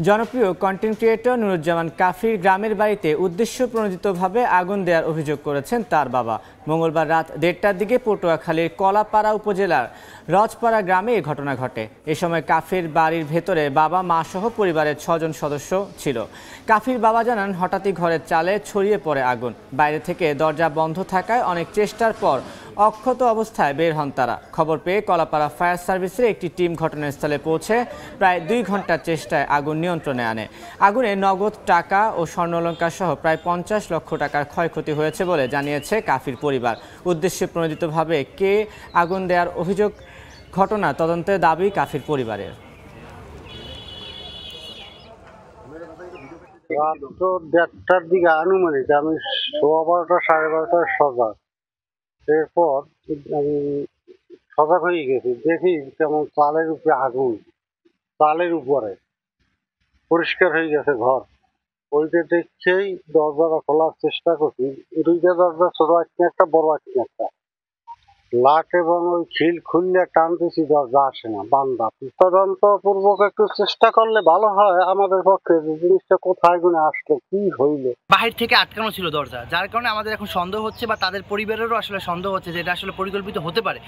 জনপ্রিয় content creator Nuruzzaman কাফির গ্রামের বাড়িতে উদ্দেশ্যপ্রণোদিতভাবে আগুন দেওয়ার অভিযোগ করেছেন তার বাবা। মঙ্গলবার রাত 1টার দিকে পটুয়াখালীর কলাপাড়া উপজেলার রজপাড়া গ্রামে এ ঘটনা ঘটে। এ সময় কাফির বাড়ির ভেতরে বাবা মা সহ পরিবারের 6 জন সদস্য ছিল। কাফির বাবা জানান, হঠাৎই ঘরের চালে ছড়িয়ে পড়ে আগুন। বাইরে থেকে দরজা বন্ধ থাকায় অনেক চেষ্টার পর অক্ষত অবস্থায় বের হন তারা। খবর পেয়ে কলাপাড়া ফায়ার সার্ভিসের একটি টিম ঘটনাস্থলে পৌঁছে প্রায় 2 ঘন্টার চেষ্টায় আগুন নিয়ন্ত্রণে আনে। আগুনে নগদ টাকা ও স্বর্ণালংকার সহ প্রায় 50 লক্ষ টাকার ক্ষয়ক্ষতি হয়েছে বলে জানিয়েছে কাফির পরিবার। উদ্দেশ্যপ্রণোদিতভাবে কে আগুন দেওয়ার অভিযোগ ঘটনা তদন্তের দাবি কাফির পরিবারের। রাত তো 1:30টার দিকে আনুমানিক আমি 12:15 12:30 সজাগ। এরপর আমি সজাগ হয়ে গেছি, দেখি কেমন চালের উপরে আগুন, চালের উপরে পরিষ্কার হয়ে গেছে ঘর। ওইটা দেখছেই দরজাটা খোলার চেষ্টা করছি। 2টা দরজা, ছোট একটা বড় একটা। লাট এবং ওই খিল খুললে টানতেছি, দরজা আসে না, বান্দা। তদন্ত পূর্বক একটু চেষ্টা করলে ভালো হয় আমাদের পক্ষে, যে জিনিসটা কোথায় গুনে আসলো, কি হইলো। বাহির থেকে আটকানো ছিল দরজা, যার কারণে আমাদের এখন সন্দেহ হচ্ছে বা তাদের পরিবারেরও আসলে সন্দেহ হচ্ছে যে এটা আসলে পরিকল্পিত হতে পারে।